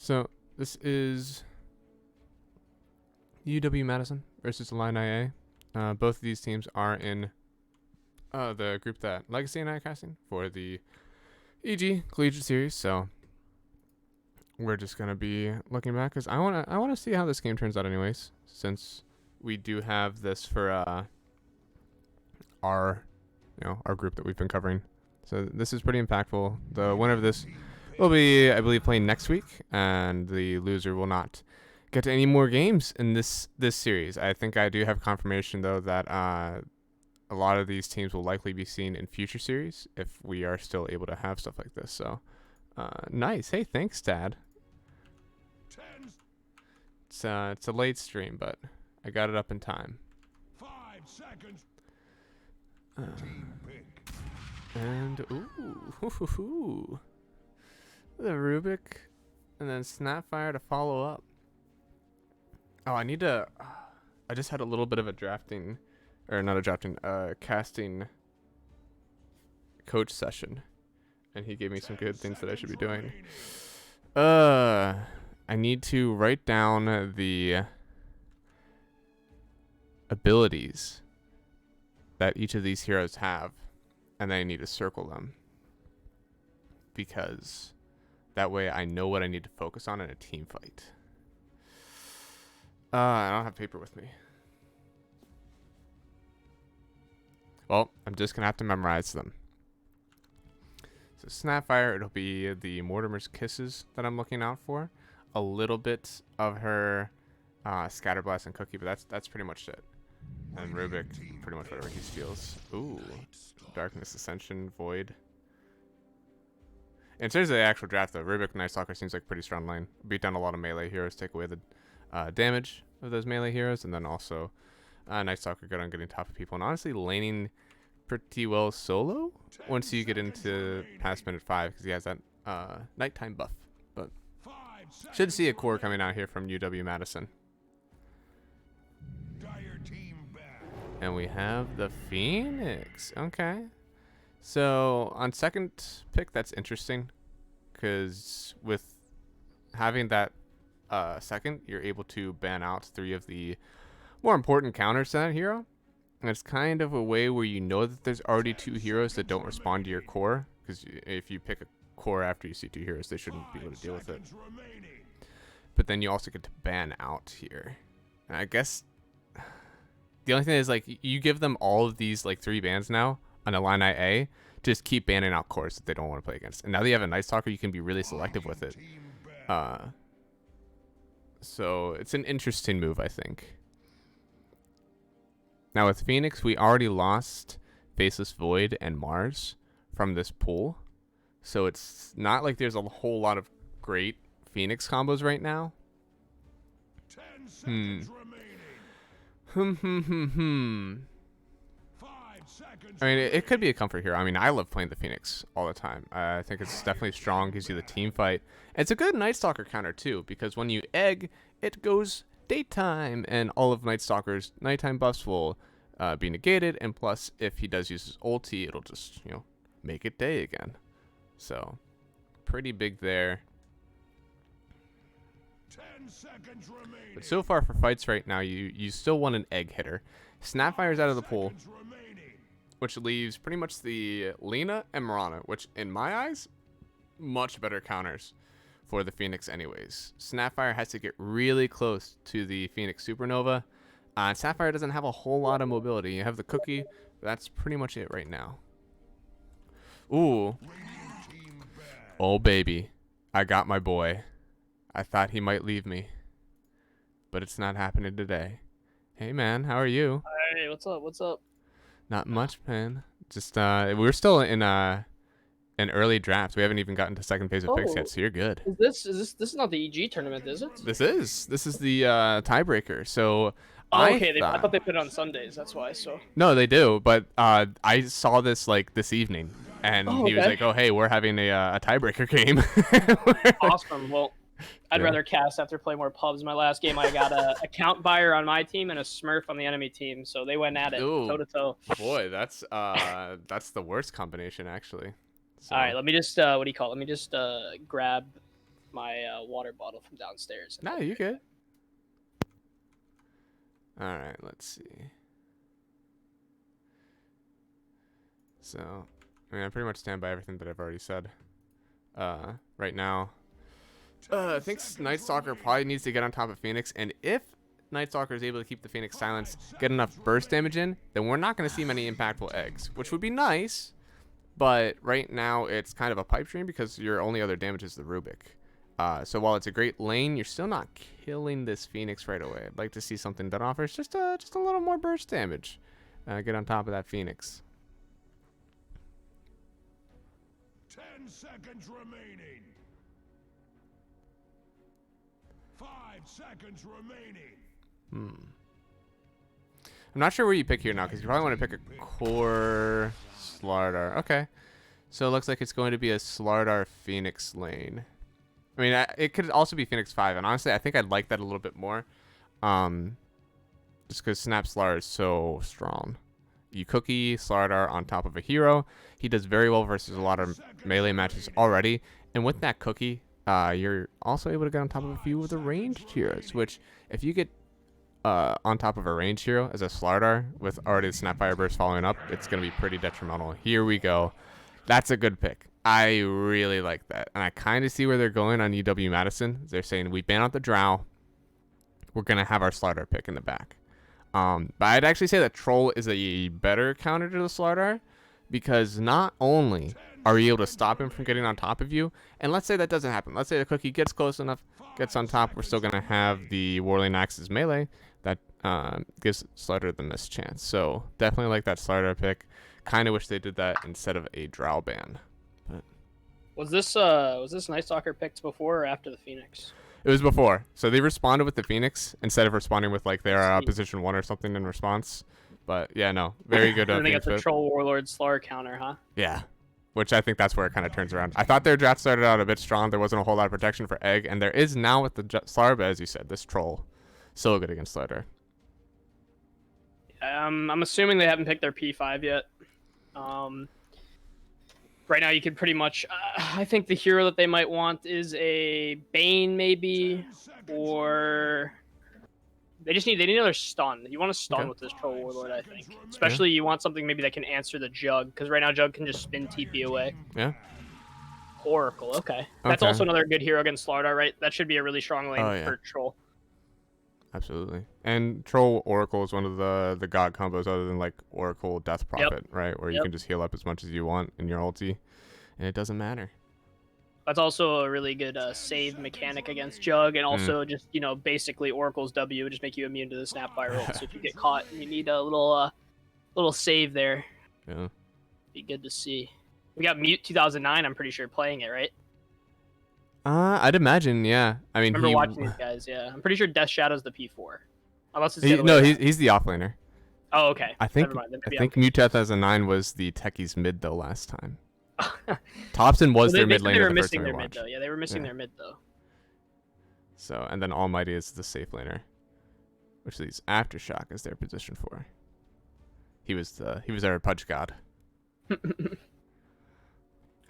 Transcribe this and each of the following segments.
So this is UW Madison versus Illini A. Both of these teams are in the group that Legacy and I are casting for the EG Collegiate series. So we're just gonna be looking back because I wanna see how this game turns out, anyways. Since we do have this for our group that we've been covering. So this is pretty impactful. The winner of this will be, I believe, playing next week, and the loser will not get to any more games in this series. I think I do have confirmation, though, that a lot of these teams will likely be seen in future series if we are still able to have stuff like this. So nice. Hey, thanks, Dad. It's a late stream, but I got it up in time. 5 seconds. And ooh, the Rubik, and then Snapfire to follow up. Oh, I need to. I just had a little bit of a casting coach session, and he gave me some good things that I should be doing. I need to write down the abilities that each of these heroes have, and then I need to circle them, because that way I know what I need to focus on in a team fight. I don't have paper with me. Well, I'm just gonna have to memorize them. So Snapfire, it'll be the Mortimer's Kisses that I'm looking out for. A little bit of her Scatterblast and Cookie, but that's pretty much it. And Rubik, pretty much whatever he steals. Ooh, Darkness Ascension, Void. In terms of the actual draft, though, Rubik Night Stalker seems like a pretty strong lane. Beat down a lot of melee heroes, take away the damage of those melee heroes, and then also Night Stalker good on getting top of people. And honestly, laning pretty well solo once you get into past minute 5, because he has that nighttime buff. But should see a core coming out here from UW Madison. And we have the Phoenix. Okay. So on second pick, that's interesting, because with having that second, you're able to ban out 3 of the more important counters to that hero. And it's kind of a way where you know that there's already 2 heroes that don't respond to your core, because if you pick a core after you see 2 heroes, they shouldn't be able to deal with it. But then you also get to ban out here. And I guess the only thing is, like, you give them all of these, like, 3 bans now on Illini A, just keep banning out cores that they don't want to play against. And now that you have a Night Stalker, you can be really selective with it. So it's an interesting move, I think. Now with Phoenix, we already lost Faceless Void and Mars from this pool. So it's not like there's a whole lot of great Phoenix combos right now. 10 seconds remaining. 5 seconds. I mean, it could be a comfort hero. I mean, I love playing the Phoenix all the time. I think it's definitely strong, gives you the team fight. It's a good Night Stalker counter too, because when you egg, it goes daytime, and all of Night Stalker's nighttime buffs will be negated, and plus, if he does use his ulti, it'll just, make it day again. So, pretty big there. 10 seconds remaining. But so far for fights right now, you still want an egg hitter. Snapfire's out of the pool, which leaves pretty much the Lina and Mirana, which in my eyes, much better counters for the Phoenix anyways. Snapfire has to get really close to the Phoenix Supernova. Snapfire doesn't have a whole lot of mobility. You have the Cookie. That's pretty much it right now. Ooh. Oh, baby. I got my boy. I thought he might leave me, but it's not happening today. Hey, man. How are you? Hey, what's up? What's up? Not much, man. Just, we're still in an early draft. We haven't even gotten to second phase of picks yet, so you're good. This is not the EG tournament, is it? This is the tiebreaker. So I thought they put it on Sundays. That's why. So no, they do. But I saw this like this evening, and he was like, "Oh, hey, we're having a tiebreaker game." Awesome. Well, I'd rather cast after play more pubs. My last game, I got a account buyer on my team and a Smurf on the enemy team, so they went at it toe to toe. Boy, that's the worst combination actually. So. All right, let me just what do you call it? Let me just grab my water bottle from downstairs. No, you good. All right, let's see. So, I mean, I pretty much stand by everything that I've already said. Right now, I think Night Stalker probably needs to get on top of Phoenix, and if Night Stalker is able to keep the Phoenix silenced, get enough burst damage in, then we're not going to see many impactful eggs, which would be nice. But right now, it's kind of a pipe dream because your only other damage is the Rubik. So while it's a great lane, you're still not killing this Phoenix right away. I'd like to see something that offers just a little more burst damage. Get on top of that Phoenix. 10 seconds remaining. 5 seconds remaining. I'm not sure where you pick here now because you probably want to pick a core Slardar. Okay. So it looks like it's going to be a Slardar Phoenix lane. I mean, it could also be Phoenix 5, and honestly, I think I'd like that a little bit more. Just because Snap Slardar is so strong. You cookie Slardar on top of a hero. He does very well versus a lot of melee matches already. And with that cookie, you're also able to get on top of a few of the ranged heroes, which if you get on top of a ranged hero as a Slardar with already the Snapfire Burst following up, it's going to be pretty detrimental. Here we go. That's a good pick. I really like that. And I kind of see where they're going on UW-Madison. They're saying, we ban out the Drow. We're going to have our Slardar pick in the back. But I'd actually say that Troll is a better counter to the Slardar because not only are you able to stop him from getting on top of you, and let's say that doesn't happen. Let's say the cookie gets close enough, gets on top, we're still going to have the Warling Axe's melee that gives Slardar the missed chance. So definitely like that Slardar pick. Kind of wish they did that instead of a Drow ban. But Was this Night Stalker picked before or after the Phoenix? it was before. So they responded with the Phoenix instead of responding with like their position 1 or something in response. But yeah, no, very good. I think it's a Troll Warlord Slar counter, huh? Yeah, which I think that's where it kind of turns around. I thought their draft started out a bit strong. There wasn't a whole lot of protection for Egg, and there is now with the Slar, but as you said, this Troll so good against Slardar. I'm assuming they haven't picked their P5 yet. Right now, you could pretty much. I think the hero that they might want is a Bane, maybe, or they need another stun. You want to stun with this Troll Warlord, I think. Especially you want something maybe that can answer the Jug, because right now Jug can just spin TP away. Yeah. Oracle, okay. That's also another good hero against Slardar, right? That should be a really strong lane for Troll. Absolutely. And Troll Oracle is one of the god combos other than like Oracle Death Prophet, right? Where you can just heal up as much as you want in your ulti, and it doesn't matter. That's also a really good save mechanic against Jug, and also just, basically Oracle's W would just make you immune to the Snapfire ult. So if you get caught and you need a little save there, be good to see. We got Mute 2009, I'm pretty sure, playing it, right? I'd imagine, yeah. I mean, I remember watching these guys, yeah. I'm pretty sure Death Shadow's the P4. Unless it's he's the offlaner. Oh, okay. I think Mute 2009 was the techies mid though last time. Thompson was their mid laner. They were missing their mid though. Yeah, they were missing their mid though. So, and then Almighty is the safe laner, which leaves Aftershock as their position 4. He was our Pudge God.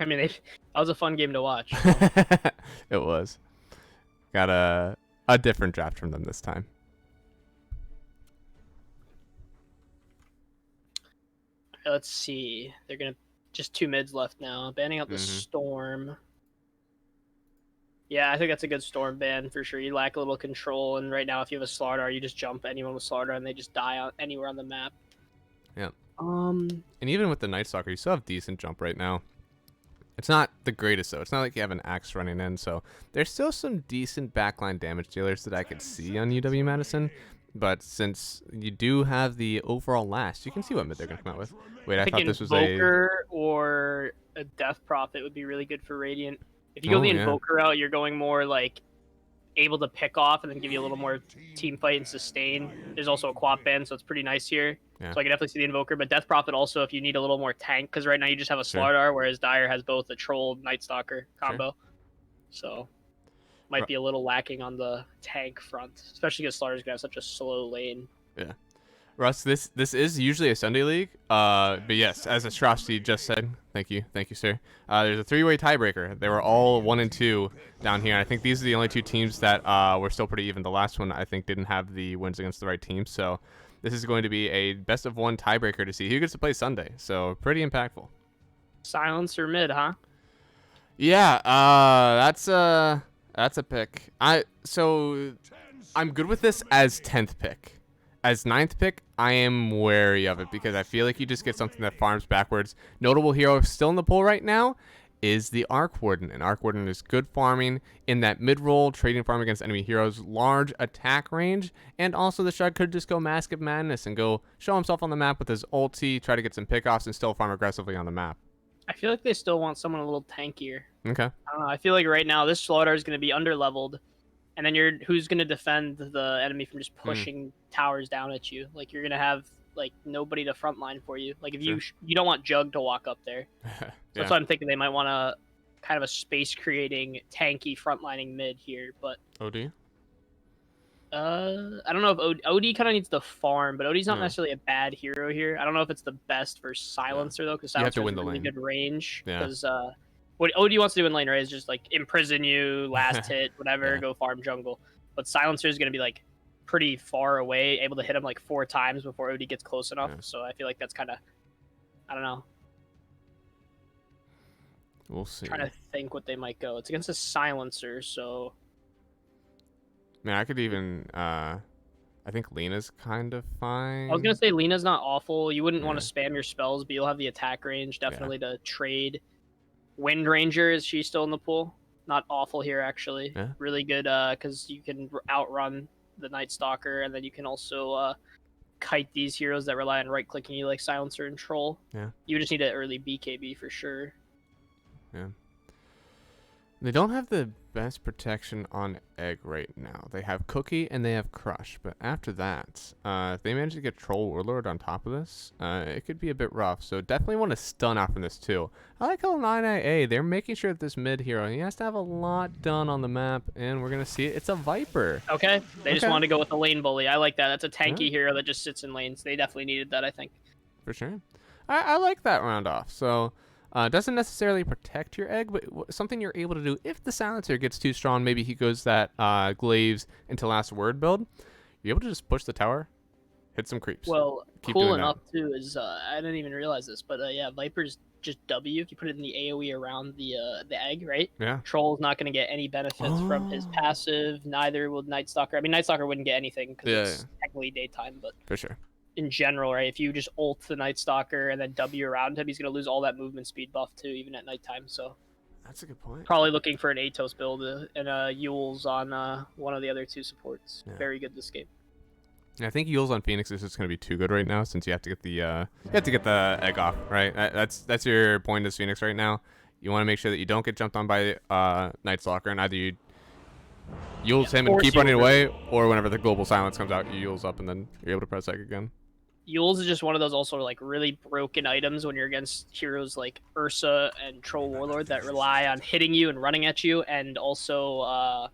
I mean, that was a fun game to watch. It was. Got a different draft from them this time. Let's see. They're gonna just 2 mids left now. Banning out the Storm. Yeah, I think that's a good Storm ban for sure. You lack a little control, and right now, if you have a Slardar, you just jump anyone with Slardar, and they just die anywhere on the map. Yeah. And even with the Night Stalker, you still have decent jump right now. It's not the greatest, though. It's not like you have an axe running in, so there's still some decent backline damage dealers that I could see on UW-Madison. But since you do have the overall last, you can see what mid they're going to come out with. Wait, I thought this was Invoker or a Death Prophet would be really good for Radiant. If you go the Invoker route, you're going more like able to pick off and then give you a little more team fight and sustain. There's also a quap ban, so it's pretty nice here. Yeah. So I can definitely see the Invoker, but Death Prophet also if you need a little more tank, because right now you just have a Slardar, whereas Dire has both a Troll Night Stalker combo. So might be a little lacking on the tank front, especially because Slardar's gonna have such a slow lane. Yeah. Russ, this is usually a Sunday league. But yes, as Atrocity just said, thank you, sir. There's a three-way tiebreaker. They were all 1 and 2 down here. And I think these are the only two teams that were still pretty even. The last one I think didn't have the wins against the right team. So this is going to be a best of one tiebreaker to see who gets to play Sunday. So pretty impactful. Silencer mid, huh? Yeah, that's a pick. I'm good with this as 10th pick. As 9th pick, I am wary of it because I feel like you just get something that farms backwards. Notable hero still in the pool right now is the Arc Warden. And Arc Warden is good farming in that mid-roll, trading farm against enemy heroes, large attack range, and also the Shard could just go Mask of Madness and go show himself on the map with his ulti, try to get some pickoffs, and still farm aggressively on the map. I feel like they still want someone a little tankier. Okay. I don't know. I feel like right now this Slaughter is going to be under-leveled, and then who's going to defend the enemy from just pushing towers down at you? Like, you're going to have like nobody to frontline for you. Like, if you don't want Jug to walk up there. So that's why I'm thinking they might want a kind of a space-creating, tanky frontlining mid here. But OD? I don't know if OD kind of needs the farm, but OD's not necessarily a bad hero here. I don't know if it's the best for Silencer though, because Silencer has really good range. Because what OD wants to do in lane, right, is just like imprison you, last hit, whatever, go farm jungle. But Silencer is going to be like pretty far away, able to hit him like 4 times before OD gets close enough. So I feel like that's kind of, I don't know. We'll see. Trying to think what they might go. It's against a Silencer, so. Man, I could even, I think Lena's kind of fine. I was going to say Lena's not awful. You wouldn't want to spam your spells, but you'll have the attack range definitely to trade. Wind Ranger, is she still in the pool? Not awful here, actually. Yeah. Really good because you can outrun the Night Stalker, and then you can also kite these heroes that rely on right-clicking you like Silencer and Troll. Yeah. You just need an early BKB for sure. Yeah. They don't have the best protection on Egg right now. They have Cookie and they have Crush, but after that, if they manage to get Troll Warlord on top of this, it could be a bit rough. So definitely want to stun out from this too. I like how 9IA, they're making sure that this mid hero, he has to have a lot done on the map, and we're going to see it. It's a Viper. Okay, they just wanted to go with the lane bully. I like that. That's a tanky hero that just sits in lanes. They definitely needed that, I think. For sure. I like that round off. So doesn't necessarily protect your egg, but something you're able to do if the Silencer gets too strong. Maybe he goes that Glaives into Last Word build. You're able to just push the tower, hit some creeps. Well, cool enough too is I didn't even realize this, but yeah, Viper's just W. If you put it in the AoE around the egg, right? Yeah. Troll's not going to get any benefits from his passive. Neither will Night Stalker. I mean, Night Stalker wouldn't get anything because it's technically daytime, but for sure. In general, right? If you just ult the Night Stalker and then W around him, he's going to lose all that movement speed buff too, even at nighttime. So that's a good point. Probably looking for an Atos build and Yules on one of the other 2 supports. Yeah. Very good this game. I think Yules on Phoenix is just going to be too good right now since you have to get the egg off, right? That's your point as Phoenix right now. You want to make sure that you don't get jumped on by Night Stalker, and either you Yules him and keep running away, or whenever the global silence comes out, you Yules up and then you're able to press egg again. Yules is just one of those also like really broken items when you're against heroes like Ursa and Troll Warlord that rely on hitting you and running at you, and also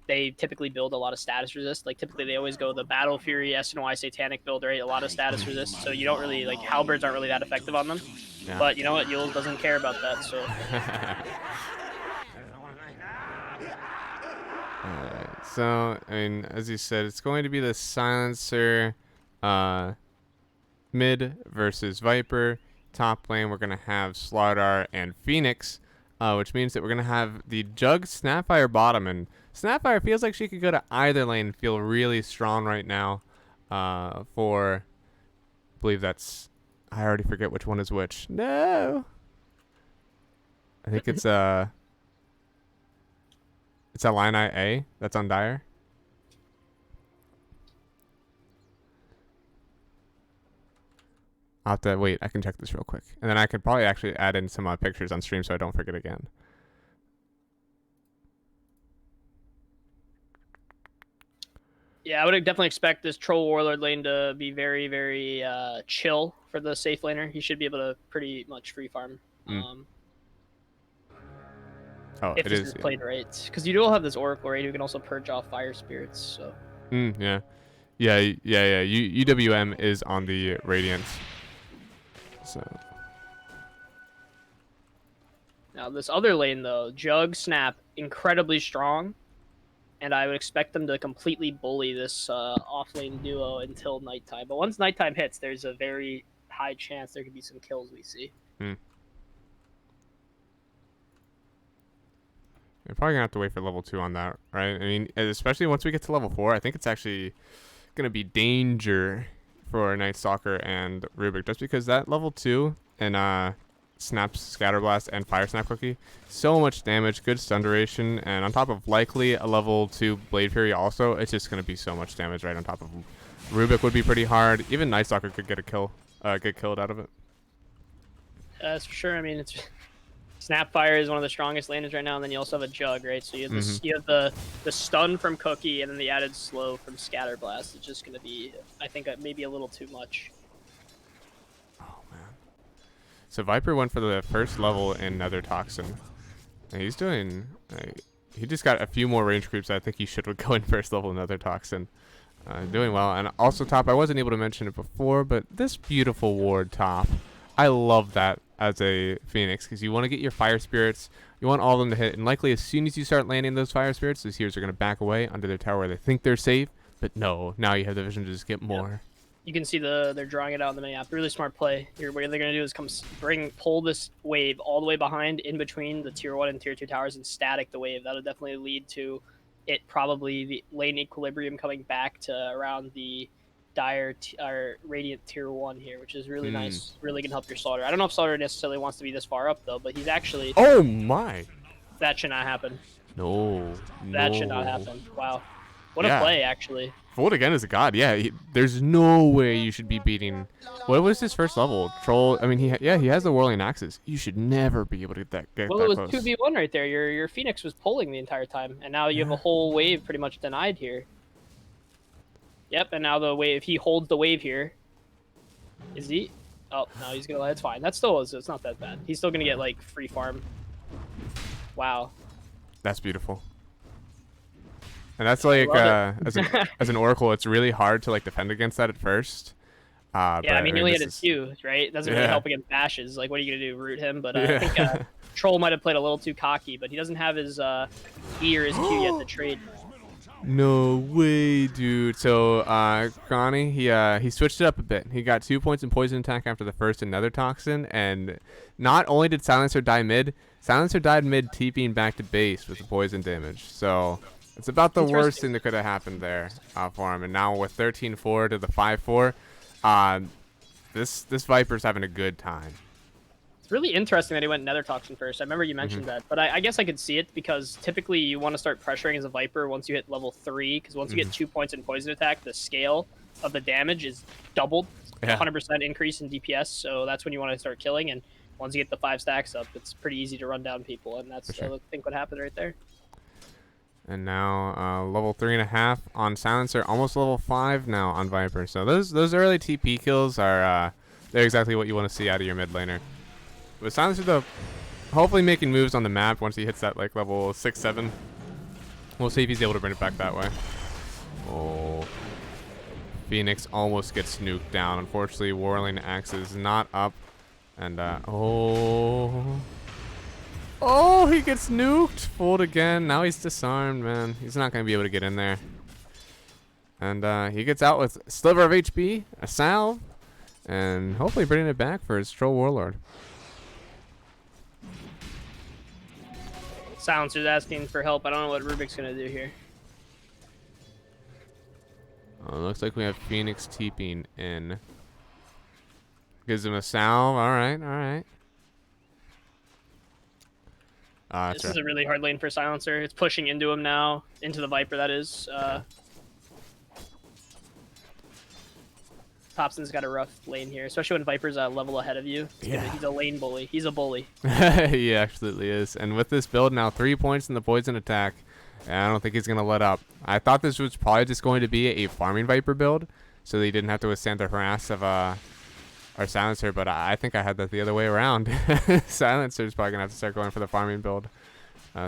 they typically build a lot of status resist. Like typically they always go the Battle Fury SNY Satanic build, right? A lot of status resist, so you don't really like halberds aren't really that effective on them. Yeah. But you know what? Yules doesn't care about that, so. Alright, so I mean, as you said, it's going to be the Silencer mid versus Viper. Top lane, we're going to have Slardar and Phoenix, which means that we're going to have the Jug Snapfire bottom. And Snapfire feels like she could go to either lane and feel really strong right now for, I believe that's, I already forget which one is which. No! I think it's a line A that's on Dire. I'll have to wait. I can check this real quick, and then I could probably actually add in some pictures on stream so I don't forget again. Yeah, I would definitely expect this Troll Warlord lane to be very, very chill for the safe laner. He should be able to pretty much free farm. If this is played right, because you do have this Oracle, right? Who can also purge off fire spirits. So. Yeah. Yeah. UWM is on the Radiant. So. Now this other lane though, Jug, Snap, incredibly strong, and I would expect them to completely bully this off lane duo until nighttime. But once nighttime hits, there's a very high chance there could be some kills we see. You're probably gonna have to wait for level 2 on that, right? I mean, especially once we get to level 4, I think it's actually gonna be danger for Night Stalker and Rubik, just because that level 2 and Snap's Scatterblast and Fire Snap Cookie, so much damage, good stun duration, and on top of likely a level 2 Blade Fury also, it's just gonna be so much damage right on top of Rubik would be pretty hard. Even Night Stalker could get a kill, get killed out of it. That's for sure. I mean, it's Snapfire is one of the strongest laners right now, and then you also have a Jug, right? So you have this, you have the stun from Cookie, and then the added slow from Scatterblast. It's just going to be, I think, maybe a little too much. Oh man! So Viper went for the first level in Nether Toxin, and he's doing. He just got a few more range creeps. I think he should go in first level in Nether Toxin. Doing well, and also top. I wasn't able to mention it before, but this beautiful ward top. I love that as a Phoenix, because you want to get your fire spirits, you want all of them to hit, and likely as soon as you start landing those fire spirits, those heroes are going to back away onto their tower where they think they're safe, but no, now you have the vision to just get more. Yep. You can see they're drawing it out in the map. Really smart play. Here, what they're going to do is pull this wave all the way behind, in between the tier 1 and tier 2 towers, and static the wave. That'll definitely lead to it probably the lane equilibrium coming back to around the Dire or Radiant tier 1 here, which is really nice. Really gonna help your Slaughter. I don't know if Slaughter necessarily wants to be this far up though, but he's actually. Oh my! That should not happen. No. That should not happen. Wow, what a play actually. Fold again is a god. Yeah, there's no way you should be beating. What was his first level? Troll. I mean, he has the Whirling Axes. You should never be able to get that. Well, it was 2v1 right there. Your Phoenix was pulling the entire time, and now you have a whole wave pretty much denied here. Yep, and now the wave, if he holds the wave here, is he? Oh, no, he's going to let it. It's fine. That still is, it's not that bad. He's still going to get, like, free farm. Wow. That's beautiful. And that's like, as an Oracle, it's really hard to, like, defend against that at first. Yeah, I mean, you only had a Q, right? It doesn't really help against bashes. Like, what are you going to do, root him? But I think Troll might have played a little too cocky, but he doesn't have his E or his Q yet to trade. No way, dude. So, Granny, he switched it up a bit. He got 2 points in poison attack after the first Nether Toxin, and not only did Silencer die mid, Silencer died mid TPing back to base with the poison damage. So, it's about the worst thing that could have happened there for him. And now with 13-4 to the 5-4, this Viper's having a good time. Really interesting that he went Nether Toxin first. I remember you mentioned that, but I guess I could see it because typically you want to start pressuring as a Viper once you hit level 3, because once you get 2 points in poison attack, the scale of the damage is doubled, 100% increase in DPS, so that's when you want to start killing, and once you get the 5 stacks up, it's pretty easy to run down people, and that's I think what happened right there. And now level 3.5 on Silencer, almost level 5 now on Viper. So those early TP kills are they're exactly what you want to see out of your mid laner. With Silencer, though, hopefully making moves on the map once he hits that like level 6-7. We'll see if he's able to bring it back that way. Oh, Phoenix almost gets nuked down. Unfortunately, Whirling Axe is not up. And oh, he gets nuked. Fooled again. Now he's disarmed, man. He's not gonna be able to get in there. And he gets out with Sliver of HP, a salve, and hopefully bringing it back for his Troll Warlord. Silencer's asking for help. I don't know what Rubik's gonna do here. Oh, it looks like we have Phoenix TPing in. Gives him a salve. All right. This is a really hard lane for Silencer. It's pushing into him now, into the Viper, that is. Thompson's got a rough lane here, especially when Viper's a level ahead of you. He's a lane bully. He's a bully. He absolutely is. And with this build now, 3 points in the poison attack, I don't think he's going to let up. I thought this was probably just going to be a farming Viper build, so they didn't have to withstand the harass of our Silencer, but I think I had that the other way around. Silencer's probably going to have to start going for the farming build,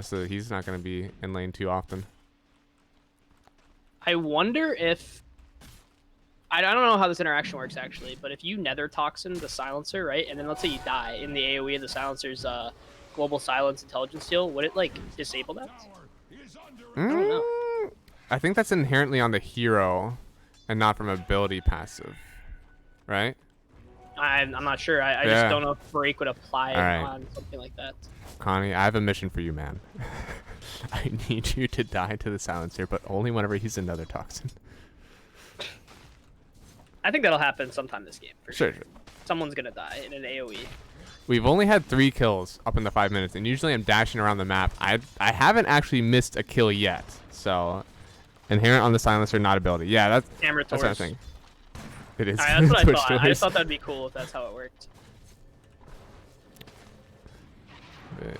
so he's not going to be in lane too often. I wonder if I don't know how this interaction works actually, but if you nether toxin the silencer, right, and then let's say you die in the AoE of the silencer's global silence intelligence seal, would it like disable that? I don't know. I think that's inherently on the hero and not from ability passive, right? I'm not sure. I just don't know if break would apply right. on something like that. Connie, I have a mission for you, man. I need you to die to the silencer, but only whenever he's another toxin. I think that'll happen sometime this game. For Sure. Someone's gonna die in an AoE. We've only had 3 kills up in the 5 minutes, and usually I'm dashing around the map. I haven't actually missed a kill yet, so inherent on the silencer, not ability. Yeah, that's what I think. It is. That's what I thought. I just thought that'd be cool if that's how it worked.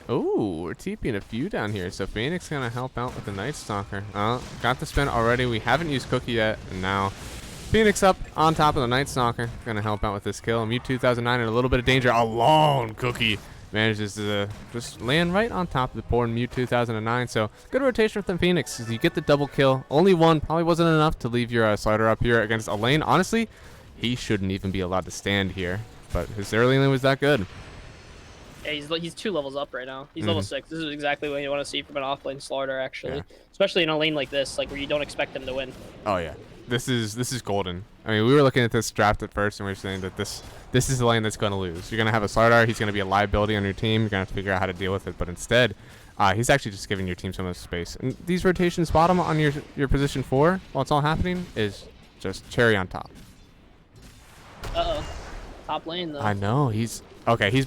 Oh, we're TPing a few down here, so Phoenix gonna help out with the Night Stalker. Got the spin already. We haven't used Cookie yet, and now Phoenix up on top of the Night Stalker. Gonna help out with this kill. Mute 2009 in a little bit of danger. Alone, Cookie manages to just land right on top of the poor Mute 2009. So good rotation from Phoenix. You get the double kill. Only one probably wasn't enough to leave your slider up here against Elaine. Honestly, he shouldn't even be allowed to stand here, but his early lane was that good. Yeah, he's 2 levels up right now. He's level 6. This is exactly what you want to see from an offlane Slardar, actually. Especially in a lane like this, like where you don't expect him to win. Oh yeah, this is golden. I mean, we were looking at this draft at first, and we were saying that this is the lane that's going to lose. You're going to have a Slardar. He's going to be a liability on your team. You're going to have to figure out how to deal with it. But instead, he's actually just giving your team so much space. And these rotations bottom on your position 4, while it's all happening, is just cherry on top. Uh-oh. Top lane, though. I know. He's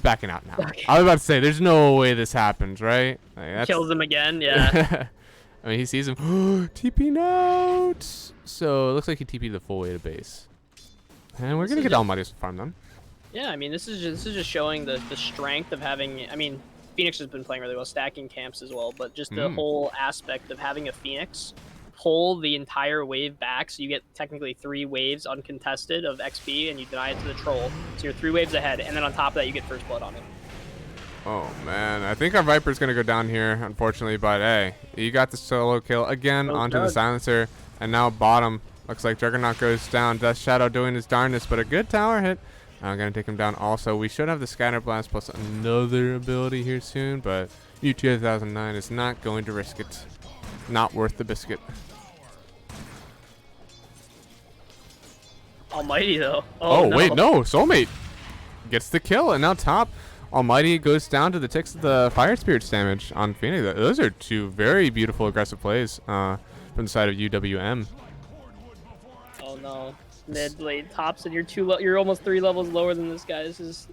backing out now. Okay. I was about to say, there's no way this happens, right? Like, kills him again, yeah. I mean, he sees him. TPing out. So it looks like he TP'd the full way to base. And we're going to get Almighty's farm them. Yeah, I mean, this is just showing the strength of having... I mean, Phoenix has been playing really well, stacking camps as well, but just the whole aspect of having a Phoenix pull the entire wave back, so you get technically 3 waves uncontested of XP, and you deny it to the troll, so you're 3 waves ahead, and then on top of that you get first blood on it. Oh man, I think our Viper's gonna go down here, unfortunately, but hey, you got the solo kill again onto the silencer, and now bottom looks like Juggernaut goes down. Death Shadow doing his darndest, but a good tower hit. Gonna take him down also. We should have the Scatter Blast plus another ability here soon, but U2009 is not going to risk it. Not worth the biscuit. Almighty though. Oh no. Wait, no, Soulmate gets the kill, and now top Almighty goes down to the ticks of the Fire Spirits damage on Phoenix. Those are 2 very beautiful aggressive plays from the side of UWM. Oh no, mid lane tops, and you're almost 3 levels lower than this guy. This is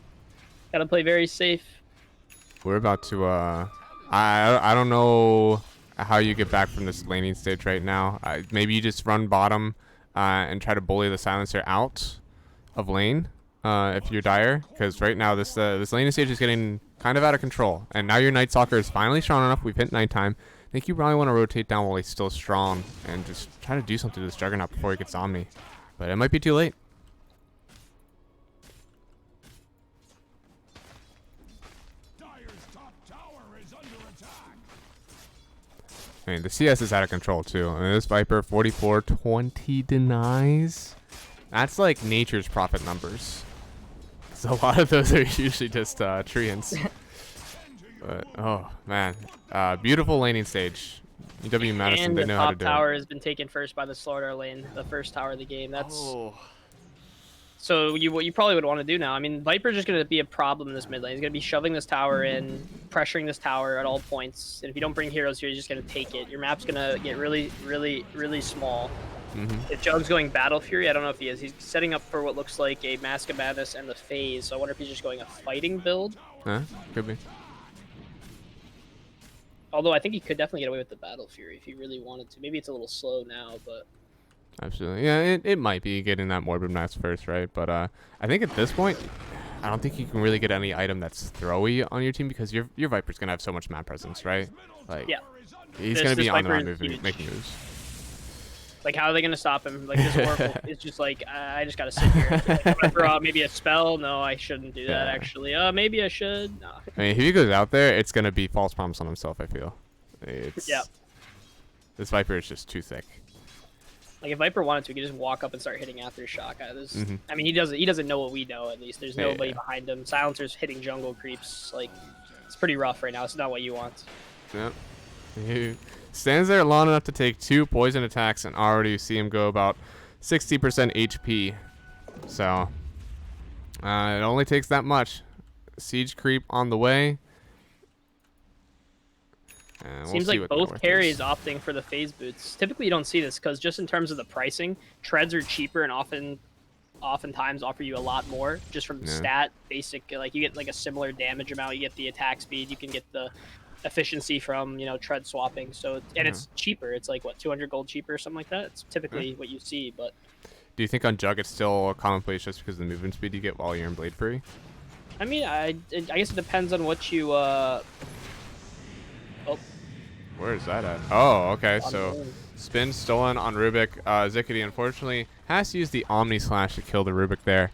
gotta play very safe. We're about to I don't know how you get back from this laning stage right now. Maybe you just run bottom and try to bully the silencer out of lane if you're dire, because right now this laning stage is getting kind of out of control, and now your Night Stalker is finally strong enough. We've hit nighttime. I think you probably want to rotate down while he's still strong and just try to do something to this Juggernaut before he gets Omni, but it might be too late. I mean, the CS is out of control, too. I mean, this Viper, 44, 20 denies. That's like nature's profit numbers. So a lot of those are usually just treants. But, oh, man. Beautiful laning stage. UW Madison, they know how to do it. And the top tower has been taken first by the Slardar lane, the first tower of the game. That's... Oh. So what you probably would want to do now, I mean, Viper's just going to be a problem in this mid lane. He's going to be shoving this tower in, pressuring this tower at all points. And if you don't bring heroes here, he's just going to take it. Your map's going to get really, really, really small. If Jug's going Battle Fury, I don't know if he is. He's setting up for what looks like a Mask of Madness and the Phase. So I wonder if he's just going a fighting build. Could be. Although I think he could definitely get away with the Battle Fury if he really wanted to. Maybe it's a little slow now, but... Absolutely. Yeah, it might be getting that Morbid Mask first, right? But I think at this point, I don't think you can really get any item that's throwy on your team, because your Viper's going to have so much map presence, right? Like, yeah. He's going to be on the map making moves. Like, how are they going to stop him? Like, this Oracle is just like, I just got to sit here. Like, I'm going to throw out maybe a spell. No, I shouldn't do that, actually. Maybe I should. No. I mean, if he goes out there, it's going to be false promise on himself, I feel. This Viper is just too thick. Like if Viper wanted to, he could just walk up and start hitting Aftershock. I mean, he doesn't know what we know. At least there's nobody behind him. Silencer's hitting jungle creeps. Like it's pretty rough right now. It's not what you want. Yep. He stands there long enough to take 2 poison attacks, and already see him go about 60% HP. So it only takes that much. Siege creep on the way. Seems like both carries opting for the phase boots. Typically, you don't see this because just in terms of the pricing, treads are cheaper and oftentimes offer you a lot more just from the stat basic. Like you get like a similar damage amount, you get the attack speed, you can get the efficiency from tread swapping. So it's cheaper. It's like what 200 gold cheaper or something like that. It's typically what you see. But do you think on Jug it's still commonplace just because of the movement speed you get while you're in Blade Free? I mean, I guess it depends on what you. Where is that at? Oh, okay. So spin stolen on Rubik. Zickety unfortunately has to use the Omni Slash to kill the Rubik there.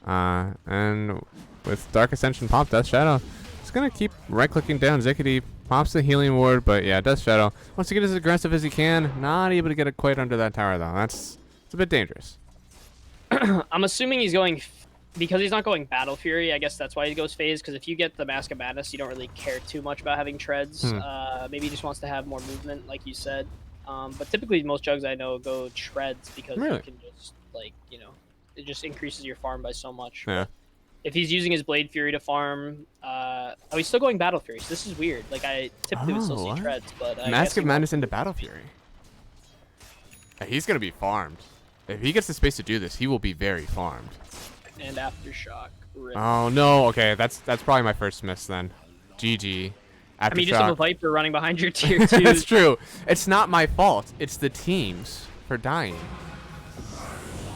And with Dark Ascension pop, Death Shadow, it's gonna keep right-clicking down. Zickety pops the healing ward, but yeah, Death Shadow wants to get as aggressive as he can. Not able to get it quite under that tower though. It's a bit dangerous. I'm assuming he's going. Because he's not going Battle Fury, I guess that's why he goes phase, because if you get the Mask of Madness, you don't really care too much about having treads. Maybe he just wants to have more movement, like you said. But typically, most jugs I know go treads because you can just, like, it just increases your farm by so much. Yeah. If he's using his Blade Fury to farm... he's still going Battle Fury, so this is weird. Like, I typically would still see treads, but... Mask of Madness into Battle Fury. He's going to be farmed. If he gets the space to do this, he will be very farmed. And Aftershock. Oh no! Okay, that's probably my first miss then. GG. I mean, you just have a Viper running behind your tier 2. That's true. It's not my fault. It's the team's for dying.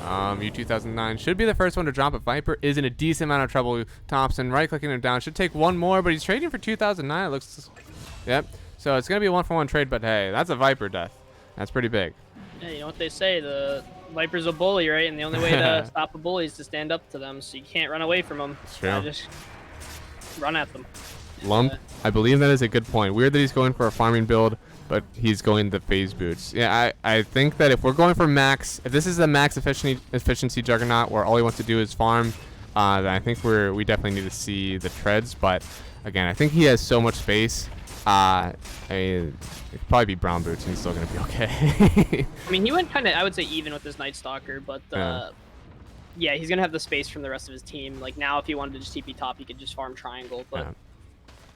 U2009 should be the first one to drop, but Viper is in a decent amount of trouble. Thompson right-clicking him down. Should take one more, but he's trading for 2009. It looks. Yep. So it's gonna be a 1-for-1 trade, but hey, that's a Viper death. That's pretty big. Yeah, you know what they say, the Viper's a bully, right? And the only way to stop a bully is to stand up to them, so you can't run away from them. Just run at them. Lump, I believe that is a good point. Weird that he's going for a farming build, but he's going the phase boots. Yeah, I think that if we're going for max, if this is the max efficiency juggernaut where all he wants to do is farm, then I think we definitely need to see the treads. But again, I think he has so much space. It could probably be brown boots and he's still gonna be okay. I mean, he went kind of, I would say, even with this Night Stalker, but yeah, he's gonna have the space from the rest of his team. Like now, if he wanted to just TP top, he could just farm triangle. But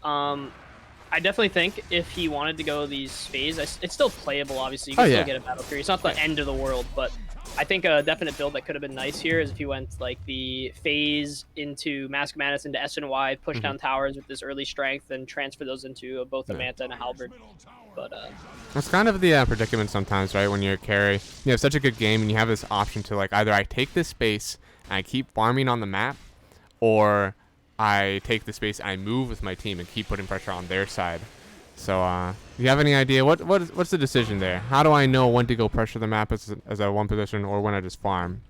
I definitely think if he wanted to go these phase, it's still playable. Obviously, you can still get a Battle Fury. It's not the end of the world, but I think a definite build that could have been nice here is if he went like the phase into Mask of Madness into SNY, push down towers with this early strength, and transfer those into both a Manta and a Halberd. But that's kind of the predicament sometimes, right? When you're a carry, you have such a good game, and you have this option to like either I take this space and I keep farming on the map, or I take the space and I move with my team and keep putting pressure on their side. So, do you have any idea what's the decision there? How do I know when to go pressure the map as a one position or when I just farm?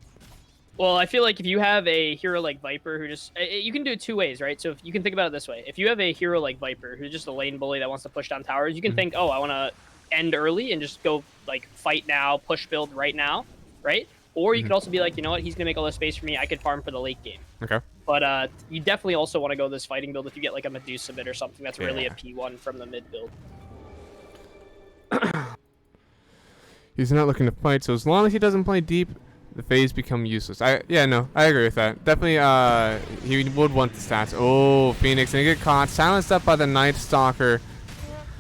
Well, I feel like if you have a hero like Viper who just... You can do it two ways, right? So if you can think about it this way. If you have a hero like Viper who's just a lane bully that wants to push down towers, you can think, oh, I want to end early and just go like fight now, push build right now, right? Or you could also be like, you know what, he's going to make all this space for me. I could farm for the late game. Okay. But you definitely also want to go this fighting build if you get like a Medusa mid or something that's really a P1 from the mid build. He's not looking to fight, so as long as he doesn't play deep, the phase become useless. I agree with that. Definitely, he would want the stats. Oh, Phoenix, and he get caught, silenced up by the Night Stalker,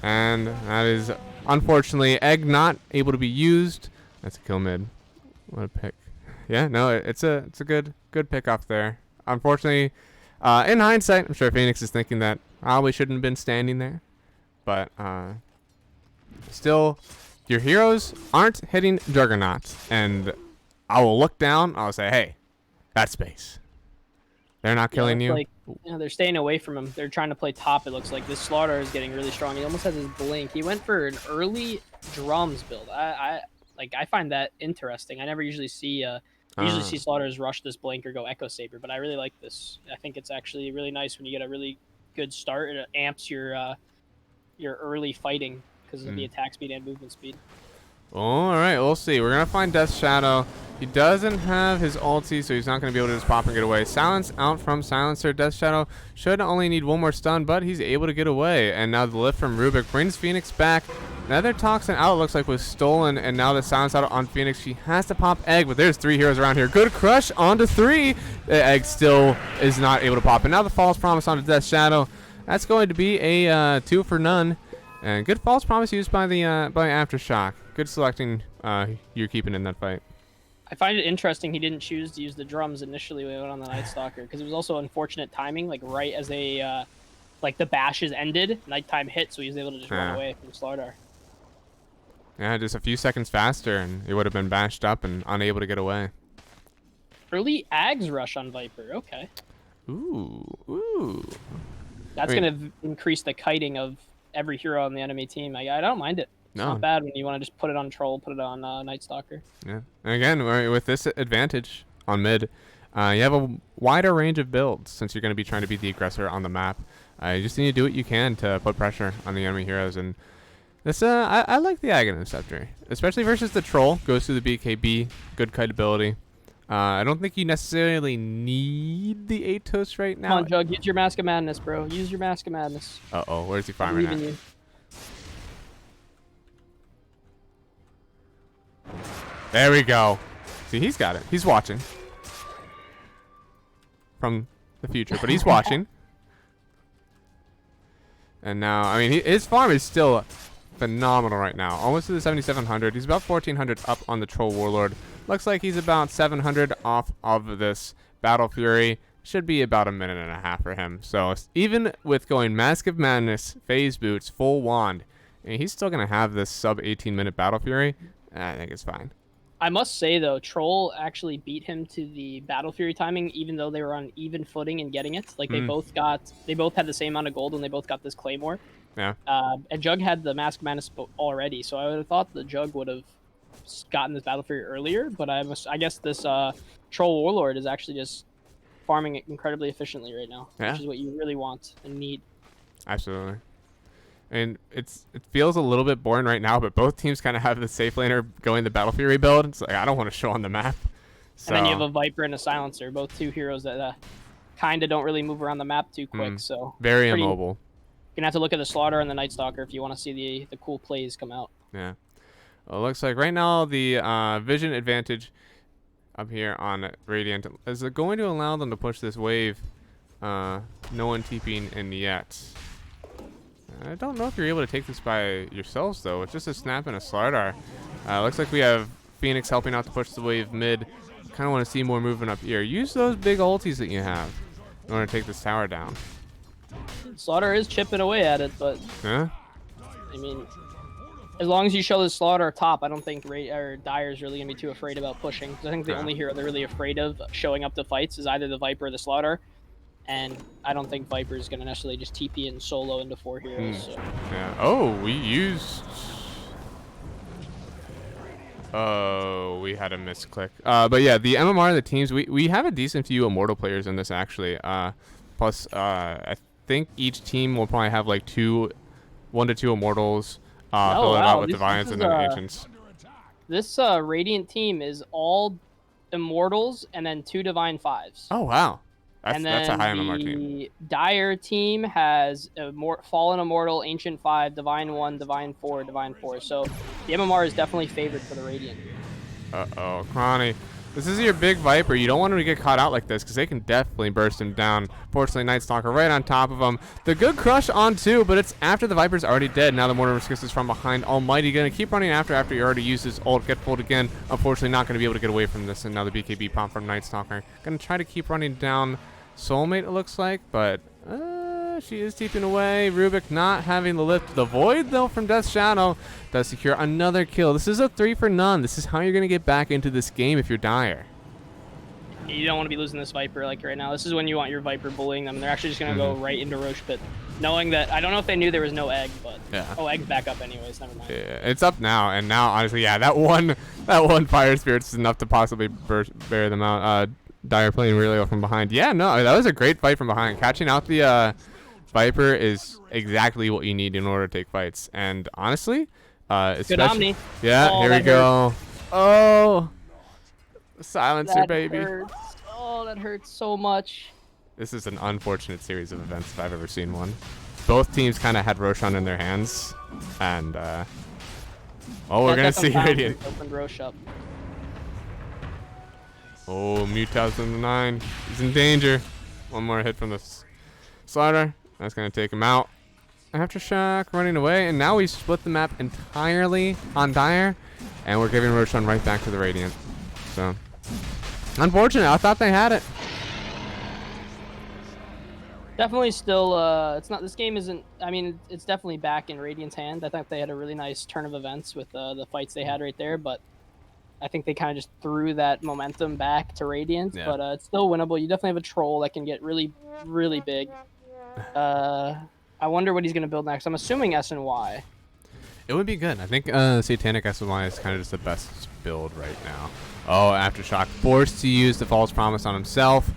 and that is unfortunately Egg not able to be used. That's a kill mid. What a pick. Yeah, no, it's a good pick off there. Unfortunately, in hindsight, I'm sure Phoenix is thinking that probably shouldn't have been standing there, but still, your heroes aren't hitting juggernauts, and I will look down. I'll say, hey, that's space. They're not killing you. Like, they're staying away from him. They're trying to play top. It looks like this Slaughter is getting really strong. He almost has his blink. He went for an early drums build. I find that interesting. I never usually see see Slaughters rush this blink or go Echo Saber, but I really like this. I think it's actually really nice when you get a really good start. It amps your early fighting because of the attack speed and movement speed. All right, we'll see. We're gonna find Death Shadow. He doesn't have his ulti, so he's not going to be able to just pop and get away. Silence out from Silencer. Death Shadow should only need one more stun, but he's able to get away. And now the lift from Rubik brings Phoenix back. Another Toxin out, looks like, was stolen, and now the Silence out on Phoenix. She has to pop Egg, but there's 3 heroes around here. Good crush onto 3. The Egg still is not able to pop. And now the False Promise onto Death Shadow. That's going to be a 2 for none. And good False Promise used by the by Aftershock. Good selecting you're keeping in that fight. I find it interesting he didn't choose to use the drums initially when he went on the Night Stalker, because it was also unfortunate timing, like right as they, like the bashes ended, nighttime hit, so he was able to just run away from Slardar. Yeah, just a few seconds faster, and he would have been bashed up and unable to get away. Early Ags rush on Viper, okay. Ooh. That's going to increase the kiting of every hero on the enemy team. I don't mind it. It's not bad when you want to just put it on Troll, put it on Night Stalker. Yeah. And again, with this advantage on mid, you have a wider range of builds since you're going to be trying to beat the aggressor on the map. You just need to do what you can to put pressure on the enemy heroes. And this, I like the Aghanim Scepter, especially versus the Troll. Goes through the BKB, good kite ability. I don't think you necessarily need the Atos right now. Come on, Jug, use your Mask of Madness, bro. Use your Mask of Madness. Uh-oh, where's he farming at? There we go. See, he's got it. He's watching. From the future, but he's watching. And now, I mean, his farm is still phenomenal right now. Almost to the 7,700. He's about 1,400 up on the Troll Warlord. Looks like he's about 700 off of this Battle Fury. Should be about a minute and a half for him. So even with going Mask of Madness, Phase Boots, full wand, and he's still going to have this sub 18-minute Battle Fury. I think it's fine. I must say, though, Troll actually beat him to the Battle Fury timing, even though they were on even footing in getting it. Like, they both had the same amount of gold, and they both got this Claymore. Yeah. And Jug had the Mask of Madness already, so I would have thought the Jug would have gotten this Battle Fury earlier, but I guess this Troll Warlord is actually just farming it incredibly efficiently right now, which is what you really want and need. Absolutely. And it feels a little bit boring right now, but both teams kind of have the safe laner going the Battle Fury build. It's like, I don't want to show on the map. So. And then you have a Viper and a Silencer, both 2 heroes that kind of don't really move around the map too quick. So very immobile. You're going to have to look at the Slaughter and the Night Stalker if you want to see the cool plays come out. Yeah. Well, it looks like right now the vision advantage up here on Radiant is going to allow them to push this wave. No one TPing in yet. I don't know if you're able to take this by yourselves, though. It's just a snap and a Slardar. Looks like we have Phoenix helping out to push the wave mid. Kind of want to see more movement up here. Use those big ultis that you have in order to take this tower down. Slaughter is chipping away at it, but... Yeah? I mean, as long as you show the Slaughter top, I don't think Dire's really going to be too afraid about pushing. I think the only hero they're really afraid of showing up to fights is either the Viper or the Slaughter. And I don't think Viper is going to necessarily just TP in solo into 4 heroes. So. Yeah. Oh, we used... Oh, we had a misclick. But yeah, the MMR, the teams, we have a decent few Immortal players in this, actually. Plus, I think each team will probably have like 1 to 2 Immortals. Fill it out with Divines and then Ancients. This Radiant team is all Immortals and then 2 Divine 5s. Oh, wow. That's a high MMR team. The Dire team has Fallen Immortal, Ancient 5, Divine 1, Divine 4, Divine 4. So the MMR is definitely favored for the Radiant. Uh-oh, Cronny. This is your big Viper. You don't want him to get caught out like this because they can definitely burst him down. Fortunately, Night Stalker right on top of him. The good crush on 2, but it's after the Viper's already dead. Now the Mortar Kiss is from behind. Almighty going to keep running after you already used his ult. Get pulled again. Unfortunately, not going to be able to get away from this. And now the BKB pump from Night Stalker. Going to try to keep running down Soulmate, it looks like, but she is TPing away. Rubik not having the lift. The Void, though, from Death Shadow does secure another kill. This is a 3 for none. This is how you're going to get back into this game if you're Dire. You don't want to be losing this Viper like right now. This is when you want your Viper bullying them. They're actually just going to go right into Roche Pit. Knowing that, I don't know if they knew there was no egg, but... Yeah. Oh, egg's back up anyways, never mind. Yeah, it's up now, and now, honestly, yeah, that one Fire Spirits is enough to possibly bear them out. Dire playing really well from behind. Yeah, no, that was a great fight from behind. Catching out the Viper is exactly what you need in order to take fights. And honestly, Good Omni. Yeah, Oh, here we go. Oh, silencer, That baby. hurts. Oh, that hurts so much. This is an unfortunate series of events if I've ever seen one. Both teams kind of had Roshan in their hands, and we're gonna see Radiant. Opened Rosh up. Oh, Mew 2009. He's in danger. One more hit from the slider. That's gonna take him out. Aftershock running away, and now we split the map entirely on Dire, and we're giving Roshan right back to the Radiant. So, unfortunate. I thought they had it. Definitely still, it's not, this game isn't, I mean, it's definitely back in Radiant's hand. I thought they had a really nice turn of events with the fights they had right there, but I think they kind of just threw that momentum back to Radiant, Yeah. but it's still winnable. You definitely have a troll that can get really, really big. I wonder what he's going to build next. I'm assuming S and Y. It would be good. I think Satanic SY is kind of just the best build right now. Oh, Aftershock forced to use the False Promise on himself.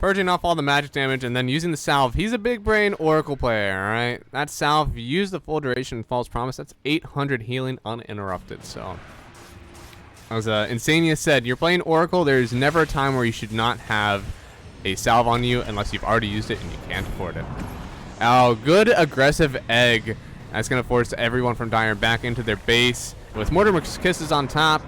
Purging off all the magic damage and then using the salve. He's a big brain Oracle player, alright? That salve, if you use the full duration False Promise, that's 800 healing uninterrupted. So, as Insania said, you're playing Oracle, there's never a time where you should not have a salve on you unless you've already used it and you can't afford it. Oh, good aggressive egg. That's going to force everyone from Dire back into their base. With Mortimer's Kisses on top,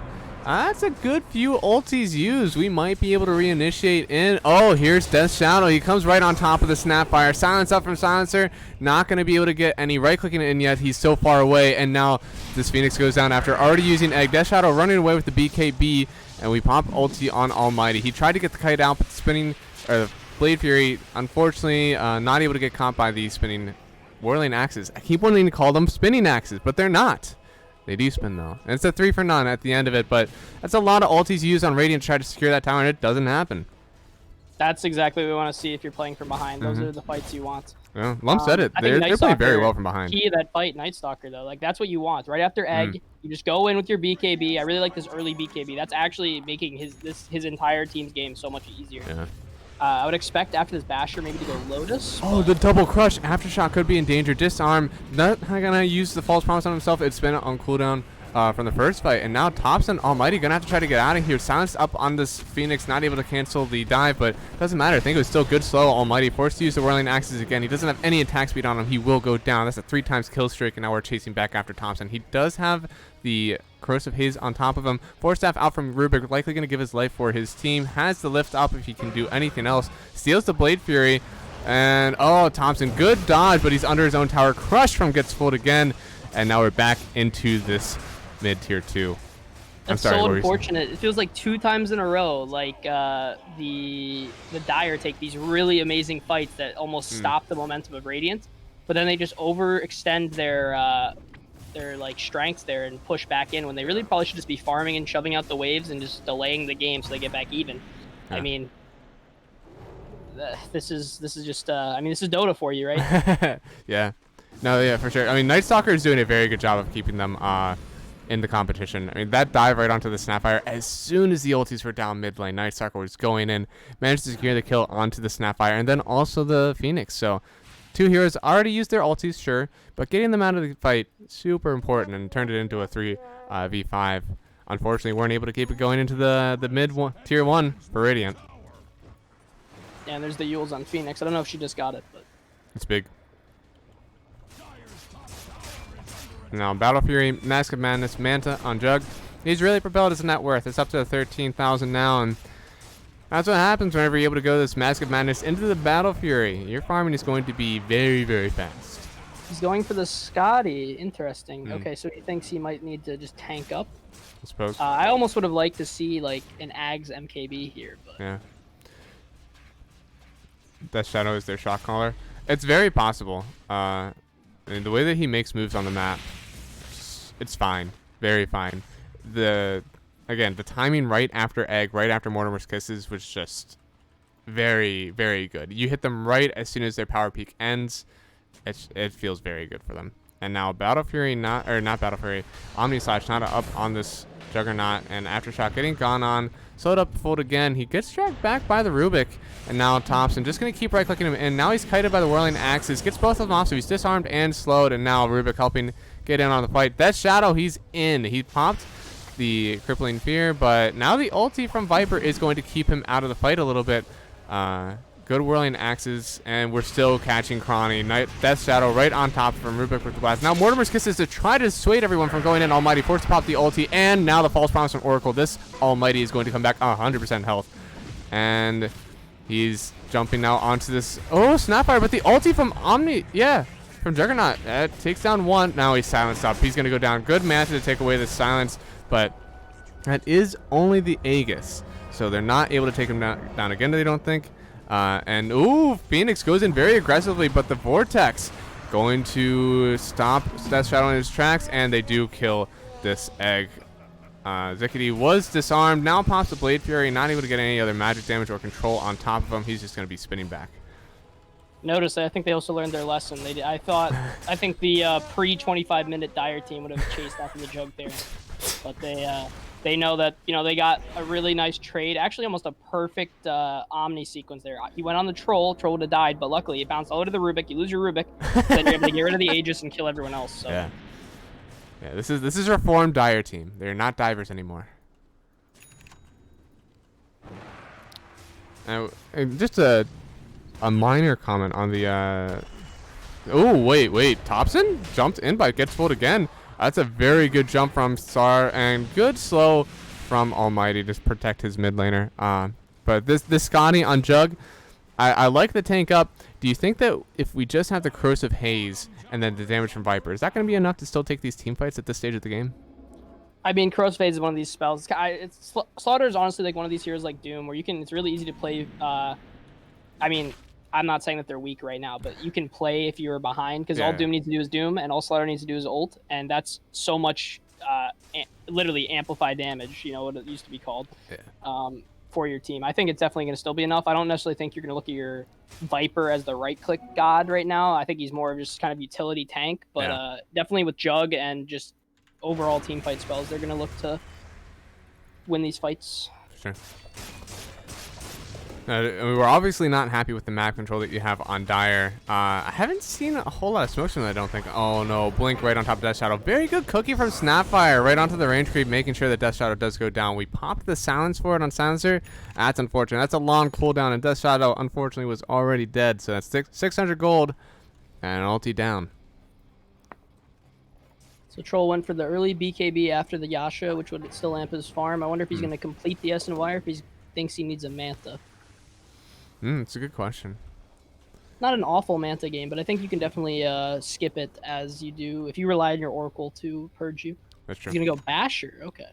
that's a good few ultis used. We might be able to reinitiate in. Oh, here's Death Shadow. He comes right on top of the Snapfire. Silence up from Silencer. Not going to be able to get any right-clicking in yet. He's so far away. And now this Phoenix goes down after already using Egg. Death Shadow running away with the BKB. And we pop ulti on Almighty. He tried to get the kite out, but the Blade Fury, unfortunately, not able to get caught by the spinning Whirling Axes. I keep wanting to call them spinning axes, but they're not. They do spin, though. And it's a 3 for none at the end of it, but that's a lot of ultis used on Radiant to try to secure that tower, and it doesn't happen. That's exactly what we want to see if you're playing from behind. Those are the fights you want. Yeah, Lump said it. They're playing very well from behind. Key of that fight, Night Stalker, though. Like, that's what you want. Right after Egg, you just go in with your BKB. I really like this early BKB. That's actually making his entire team's game so much easier. Yeah. I would expect after this Basher maybe to go Lotus. Oh, the double crush. Aftershock could be in danger. Disarm. Not gonna use the False Promise on himself. It's been on cooldown from the first fight. And now Thompson Almighty gonna have to try to get out of here. Silenced up on this Phoenix. Not able to cancel the dive, but doesn't matter. I think it was still good slow. Almighty forced to use the Whirling Axes again. He doesn't have any attack speed on him. He will go down. That's a 3 times kill streak, and now we're chasing back after Thompson. He does have the Corrosive Haze on top of him. Force Staff out from Rubik, likely going to give his life for his team. Has the lift up if he can do anything else. Steals the Blade Fury. And, oh, Thompson, good dodge, but he's under his own tower. Crush from gets fooled again. And now we're back into this mid-tier 2. That's so unfortunate. It feels like 2 times in a row, like the Dire take these really amazing fights that almost stop the momentum of Radiant, but then they just overextend their like strengths there and push back in when they really probably should just be farming and shoving out the waves and just delaying the game so they get back even. Yeah. I mean, this is just I mean, this is Dota for you, right? Yeah. No, yeah, for sure. I mean, Night Stalker is doing a very good job of keeping them in the competition. I mean, that dive right onto the Snapfire, as soon as the ultis were down mid lane, Night Stalker was going in, managed to secure the kill onto the Snapfire, and then also the Phoenix. So 2 heroes already used their ultis, sure, but getting them out of the fight, super important, and turned it into a 3v5. Unfortunately, weren't able to keep it going into the mid-tier 1 for Radiant. Yeah, and there's the Yules on Phoenix. I don't know if she just got it, but it's big. Now, Battle Fury, Mask of Madness, Manta on Jug. He's really propelled his net worth. It's up to 13,000 now, and that's what happens whenever you're able to go this Mask of Madness into the Battle Fury. Your farming is going to be very, very fast. He's going for the Scotty. Interesting. Okay, so he thinks he might need to just tank up. I suppose. I almost would have liked to see like an Ags MKB here, but yeah. Death Shadow is their shot caller. It's very possible. And the way that he makes moves on the map, it's fine. Very fine. Again, the timing right after Egg, right after Mortimer's Kisses was just very, very good. You hit them right as soon as their power peak ends. It feels very good for them. And now Battle Fury, not Battle Fury, Omni Slash not up on this Juggernaut, and Aftershock getting gone on. Slowed up fold again. He gets dragged back by the Rubik, and now Thompson just going to keep right-clicking him, and now he's kited by the Whirling Axes. Gets both of them off, so he's disarmed and slowed, and now Rubik helping get in on the fight. Death Shadow, he's in. He popped the Crippling Fear, but now the ulti from Viper is going to keep him out of the fight a little bit. Good Whirling Axes, and we're still catching Cronny. Death Shadow right on top from Rubik with the blast. Now Mortimer's Kisses to try to dissuade everyone from going in. Almighty forced to pop the ulti, and now the False Promise from Oracle. This Almighty is going to come back 100% health. And he's jumping now onto this. Oh, Snapfire, but the ulti from Omni, yeah, from Juggernaut. That takes down one. Now he's silenced up. He's going to go down. Good Manta to take away the silence, but that is only the Aegis. So they're not able to take him down again, they don't think. And, ooh, Phoenix goes in very aggressively, but the Vortex going to stop Death Shadow in his tracks, and they do kill this egg. Zickety was disarmed, now pops the Blade Fury, not able to get any other magic damage or control on top of him. He's just going to be spinning back. Notice, I think they also learned their lesson. I think the pre-25-minute Dire team would have chased after the Jug there, but they know that, you know, they got a really nice trade, actually almost a perfect Omni sequence there. He went on the Troll would have died, but luckily it bounced all the way to the Rubik. You lose your Rubik, then you're able to get rid of the Aegis and kill everyone else. So. Yeah. Yeah, this is a reformed Dire team. They're not divers anymore. Now, just a minor comment on the. Oh wait, Thompson jumped in by gets fooled again. That's a very good jump from Sar and good slow from Almighty to protect his mid laner. But this Scotty on Jug, I like the tank up. Do you think that if we just have the Corrosive Haze and then the damage from Viper, is that going to be enough to still take these team fights at this stage of the game? I mean, Corrosive Haze is one of these spells. Slaughter is honestly like one of these heroes like Doom, where it's really easy to play. I mean, I'm not saying that they're weak right now, but you can play if you're behind, because all Doom needs to do is Doom, and all Slaughter needs to do is ult, and that's so much literally amplified damage, you know, what it used to be called, for your team. I think it's definitely going to still be enough. I don't necessarily think you're going to look at your Viper as the right-click god right now. I think he's more of just kind of utility tank, but definitely with Jug and just overall team fight spells, they're going to look to win these fights. Sure. We're obviously not happy with the map control that you have on Dire. I haven't seen a whole lot of smoke from it, I don't think. Oh no, Blink right on top of Death Shadow. Very good cookie from Snapfire right onto the range creep, making sure that Death Shadow does go down. We popped the silence for it on Silencer. That's unfortunate. That's a long cooldown, and Death Shadow unfortunately was already dead. So that's 600 gold and an ulti down. So Troll went for the early BKB after the Yasha, which would still amp his farm. I wonder if he's going to complete the SNY or if he thinks he needs a Manta. It's a good question. Not an awful Manta game, but I think you can definitely skip it as you do if you rely on your Oracle to purge you. That's true. He's going to go Basher. Okay.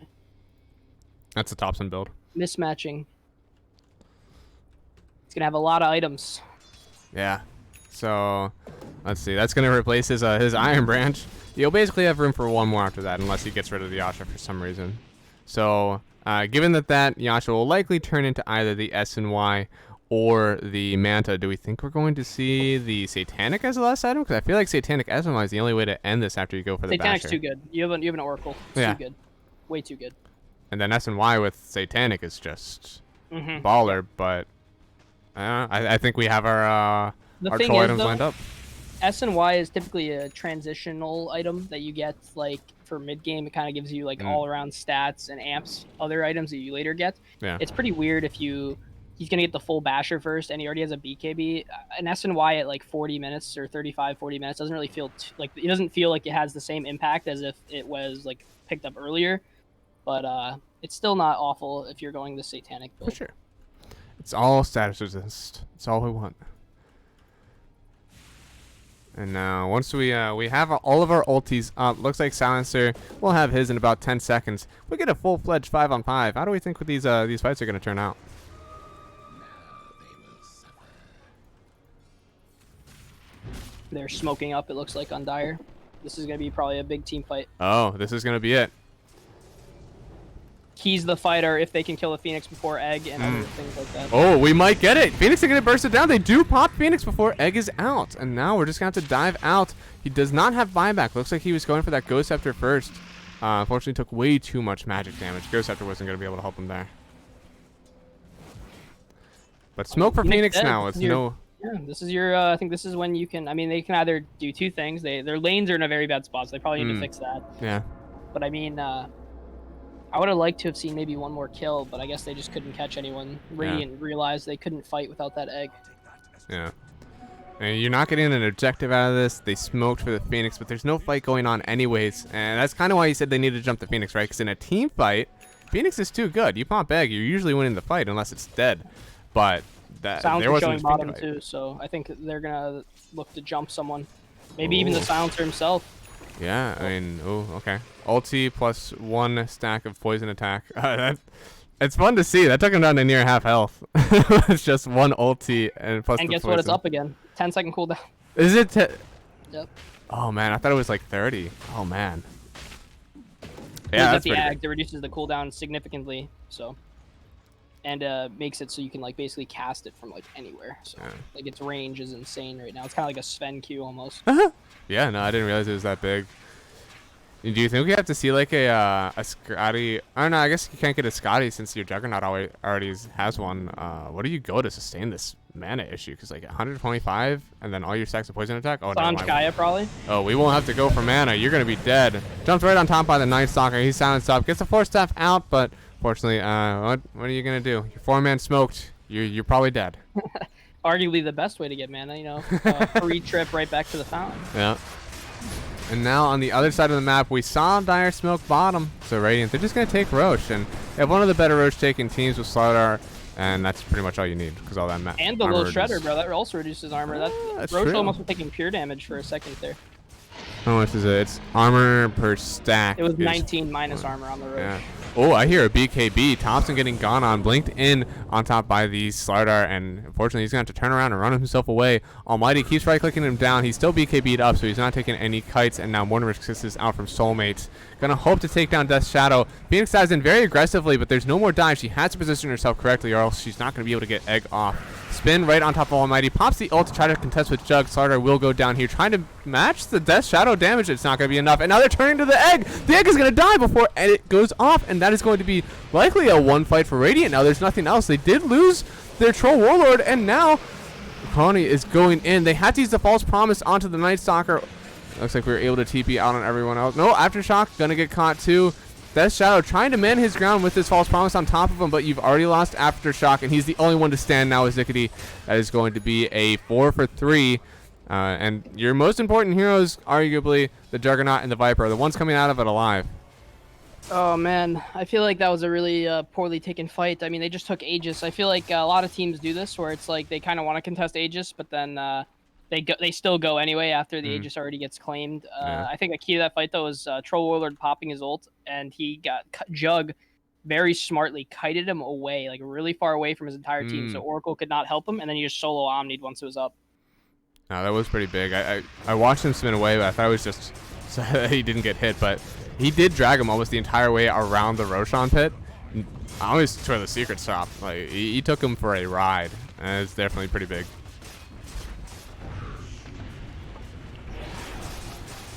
That's a Thompson build. Mismatching. He's going to have a lot of items. Yeah. So, let's see. That's going to replace his Iron Branch. You'll basically have room for one more after that, unless he gets rid of the Yasha for some reason. So, given that Yasha will likely turn into either the SNY or the Manta, do we think we're going to see the Satanic as the last item? Because I feel like Satanic SNY is the only way to end this after you go for the Satanic's Basher. too good. You have an Oracle. It's too good. Way too good. And then SNY with Satanic is just baller, but I think we have our troll items lined up. SNY is typically a transitional item that you get like for mid game. It kind of gives you like all around stats and amps other items that you later get. Yeah. It's pretty weird if he's gonna get the full Basher first and he already has a BKB. An SNY at like 40 minutes or 35, 40 minutes doesn't really feel like it doesn't feel like it has the same impact as if it was like picked up earlier. But it's still not awful if you're going the Satanic build. For sure. It's all status resist. It's all we want. And now, once we have all of our ultis up, looks like Silencer will have his in about 10 seconds. We get a full-fledged 5-on-5. How do we think these fights are going to turn out? They're smoking up, it looks like, on Dire. This is going to be probably a big team fight. Oh, this is going to be it. Keys the fighter if they can kill the Phoenix before Egg and other things like that. Oh, we might get it. Phoenix is going to burst it down. They do pop Phoenix before Egg is out. And now we're just going to have to dive out. He does not have buyback. Looks like he was going for that Ghost Scepter first. Unfortunately, took way too much magic damage. Ghost Scepter wasn't going to be able to help him there. But smoke for Phoenix now. It's no... Yeah, this is your. I think this is when you can. I mean, they can either do two things. Their lanes are in a very bad spot, so they probably need to fix that. Yeah. But I mean, I would have liked to have seen maybe one more kill, but I guess they just couldn't catch anyone. Radiant realized they couldn't fight without that egg. Yeah. And you're not getting an objective out of this. They smoked for the Phoenix, but there's no fight going on anyways. And that's kind of why you said they needed to jump the Phoenix, right? Because in a team fight, Phoenix is too good. You pop egg, you're usually winning the fight unless it's dead. But that Silence there is wasn't showing bottom too, so I think they're gonna look to jump someone. Maybe even the Silencer himself. Yeah, I mean, oh, okay. Ulti plus 1 stack of poison attack. It's fun to see. That took him down to near half health. It's just 1 ulti and plus. And the guess poison. what? It's up again. 10-second cooldown. Is it? Yep. Oh man, I thought it was like 30. Oh man. Yeah, that's the ag. It reduces the cooldown significantly. So. And makes it so you can like basically cast it from like anywhere. So like its range is insane right now. It's kind of like a Sven Q almost. Yeah, no, I didn't realize it was that big. Do you think we have to see like a Scotty? I don't know. I guess you can't get a Scotty since your Juggernaut already has one. What do you go to sustain this mana issue? Because like 125 and then all your stacks of poison attack. Oh, Sanj Kaya probably. Oh, we won't have to go for mana. You're gonna be dead. Jumps right on top by the Night Stalker. He's silenced up. Gets the Force Staff out, but fortunately, what are you gonna do? Your 4-man smoked. You're probably dead. Arguably the best way to get mana. You know, free trip right back to the fountain. Yeah. And now on the other side of the map, we saw Dire smoke bottom. So Radiant, they're just going to take Roche. And they have one of the better Roche-taking teams with Slardar. And that's pretty much all you need because all that matters. And the little Shredder, bro. That also reduces armor. That's Roche almost was taking pure damage for a second there. How much is it? It's armor per stack. It was 19 minus armor on the Roche. Yeah. Oh, I hear a BKB. Thompson getting gone on, blinked in on top by the Slardar, and unfortunately he's going to have to turn around and run himself away. Almighty keeps right-clicking him down. He's still BKB'd up, so he's not taking any kites, and now Mortimer is out from Soulmates. Gonna hope to take down Death's Shadow. Phoenix dives in very aggressively, but there's no more dive. She has to position herself correctly, or else she's not going to be able to get egg off. Spin right on top of Almighty. Pops the ult to try to contest with Jug. Slardar will go down here, trying to match the Death Shadow damage. It's not going to be enough. And now they're turning to the egg. The egg is going to die before it goes off, and that is going to be likely a one fight for Radiant. Now there's nothing else. They did lose their Troll Warlord, and now Connie is going in. They had to use the False Promise onto the Night Stalker. Looks like we were able to TP out on everyone else. No, Aftershock going to get caught too. Death Shadow trying to man his ground with this False Promise on top of him, but you've already lost Aftershock, and he's the only one to stand now with Zickety. That is going to be a 4 for 3. And your most important heroes, arguably, the Juggernaut and the Viper, are the ones coming out of it alive. Oh, man. I feel like that was a really poorly taken fight. I mean, they just took Aegis. I feel like a lot of teams do this, where it's like they kind of want to contest Aegis, but then they still go anyway after the Aegis already gets claimed. I think a key to that fight, though, was Troll Warlord popping his ult, and he got Jug very smartly kited him away, like really far away from his entire team, so Oracle could not help him, and then he just solo omnied once it was up. No, that was pretty big. I watched him spin away, but I thought it was just so he didn't get hit, but he did drag him almost the entire way around the Roshan pit. I always tore the secret stop. Like he took him for a ride, and it's definitely pretty big.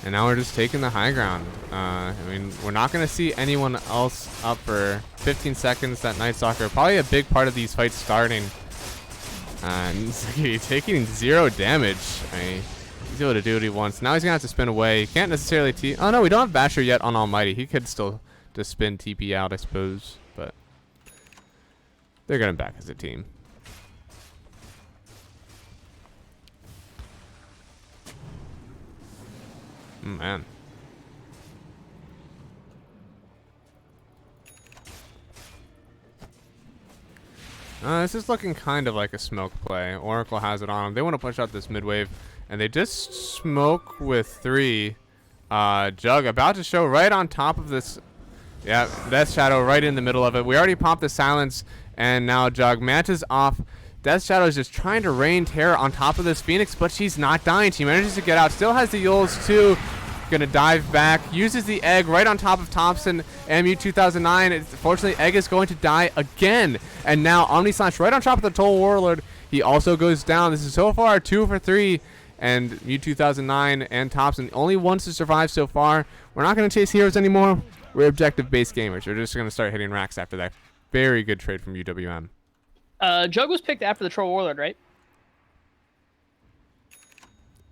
And now we're just taking the high ground. I mean, we're not going to see anyone else up for 15 seconds. That Night Stalker, probably a big part of these fights starting. And he's taking 0 damage. I mean, he's able to do what he wants. Now he's going to have to spin away. He can't necessarily oh, no, we don't have Basher yet on Almighty. He could still just spin TP out, I suppose. But they're getting back as a team. Man. This is looking kind of like a smoke play. Oracle has it on him. They want to push out this mid wave, and they just smoke with 3. Jug about to show right on top of this. Yeah, Death Shadow right in the middle of it. We already popped the silence, and now Jug matches off. Death Shadow is just trying to rain terror on top of this Phoenix, but she's not dying. She manages to get out. Still has the Yules too. Gonna dive back. Uses the egg right on top of Thompson and Mute 2009. Unfortunately, egg is going to die again. And now Omni Slash right on top of the Troll Warlord. He also goes down. This is so far 2 for 3. And Mute 2009 and Thompson only ones to survive so far. We're not gonna chase heroes anymore. We're objective-based gamers. We're just gonna start hitting racks after that. Very good trade from UWM. Jug was picked after the Troll Warlord, right?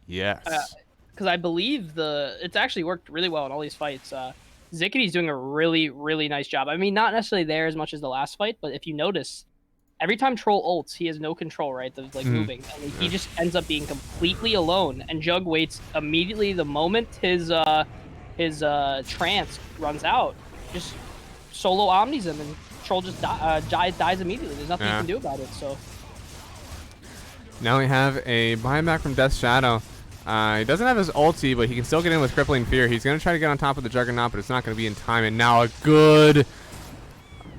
Yes. Because I believe it's actually worked really well in all these fights. Zickety's doing a really, really nice job. I mean, not necessarily there as much as the last fight, but if you notice, every time Troll ults, he has no control, right? Of like moving, and he just ends up being completely alone. And Jug waits immediately the moment his trance runs out, just solo omnis him, and Troll just dies immediately. There's nothing you can do about it. So now we have a buyback from Death Shadow. He doesn't have his ulti, but he can still get in with Crippling Fear. He's going to try to get on top of the Juggernaut, but it's not going to be in time. And now a good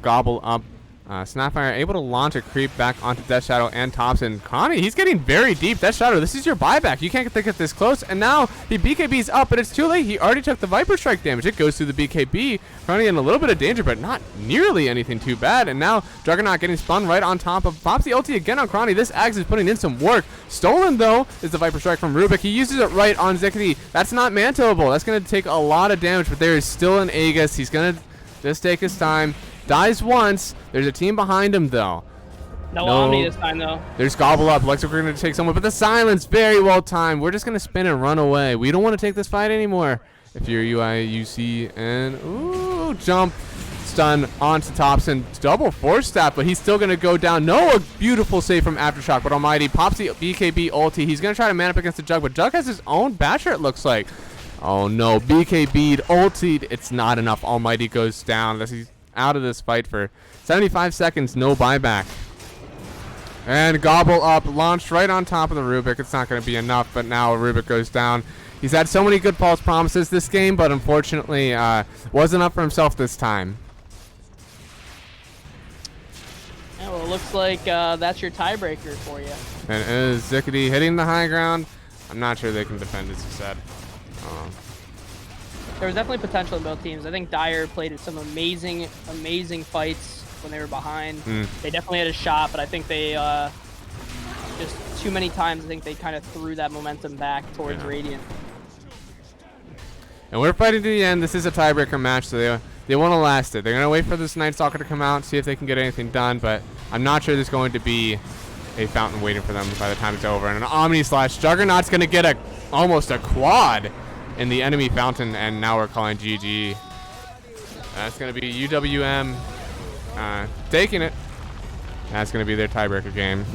gobble up. Snapfire able to launch a creep back onto Death Shadow and Thompson. Connie, he's getting very deep. Death Shadow, this is your buyback. You can't get this close. And now he BKB's up, but it's too late. He already took the Viper Strike damage. It goes through the BKB. Connie in a little bit of danger, but not nearly anything too bad. And now Juggernaut getting spun right on top of. Pops the ulti again on Connie. This Axe is putting in some work. Stolen, though, is the Viper Strike from Rubik. He uses it right on Zickety. That's not man-tillable. That's going to take a lot of damage, but there is still an Aegis. He's going to just take his time. Dies once. There's a team behind him, though. No Omni this time, though. There's Gobble Up. Looks like we're going to take someone, but the silence, very well timed. We're just going to spin and run away. We don't want to take this fight anymore. If you're UIUC and, ooh, jump, stun onto Thompson. Double force stab, but he's still going to go down. No, a beautiful save from Aftershock, but Almighty pops the BKB ulti. He's going to try to man up against the Jug, but Jug has his own Basher, it looks like. Oh, no, BKB'd, ultied. It's not enough. Almighty goes down. He's out of this fight for 75 seconds, no buyback. And Gobble Up launched right on top of the Rubik. It's not going to be enough, but now Rubik goes down. He's had so many good false promises this game, but unfortunately wasn't up for himself this time. Yeah, well, it looks like that's your tiebreaker for you. And it is Zickety hitting the high ground. I'm not sure they can defend, as you said. There was definitely potential in both teams. I think Dyer played some amazing, amazing fights when they were behind. They definitely had a shot, but I think they just too many times, I think they kind of threw that momentum back towards Radiant. And we're fighting to the end. This is a tiebreaker match, so they want to last it. They're going to wait for this Night Stalker to come out, see if they can get anything done, but I'm not sure there's going to be a fountain waiting for them by the time it's over. And an Omni slash Juggernaut's going to get almost a quad in the enemy fountain, and now we're calling GG. That's going to be UWM taking it. That's going to be their tiebreaker game.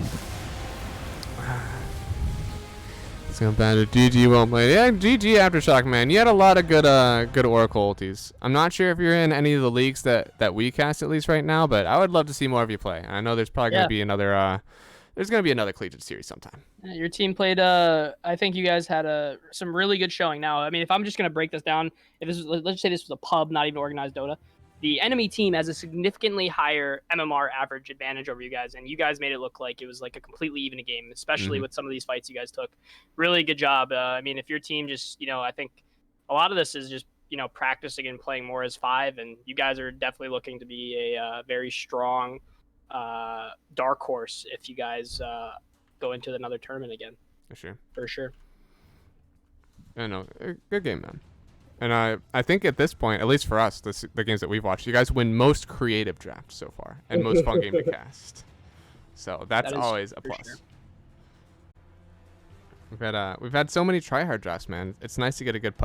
It's going to bad. GG well played. Yeah, GG Aftershock, man. You had a lot of good Oracle ultis. I'm not sure if you're in any of the leagues that we cast, at least right now, but I would love to see more of you play. And I know there's probably going to be another there's going to be another Collegiate series sometime. Your team played, I think you guys had some really good showing. Now, I mean, if I'm just going to break this down, if this was, let's say this was a pub, not even organized Dota, the enemy team has a significantly higher MMR average advantage over you guys, and you guys made it look like it was like a completely even game, especially with some of these fights you guys took. Really good job. I mean, if your team just, I think a lot of this is just, practicing and playing more as 5, and you guys are definitely looking to be a very strong dark horse if you guys go into another tournament again. For sure. I know, good game, man. And I think at this point, at least for us, the games that we've watched, you guys win most creative drafts so far and most fun game to cast. So that's always a plus. Sure. We've had so many tryhard drafts, man. It's nice to get a good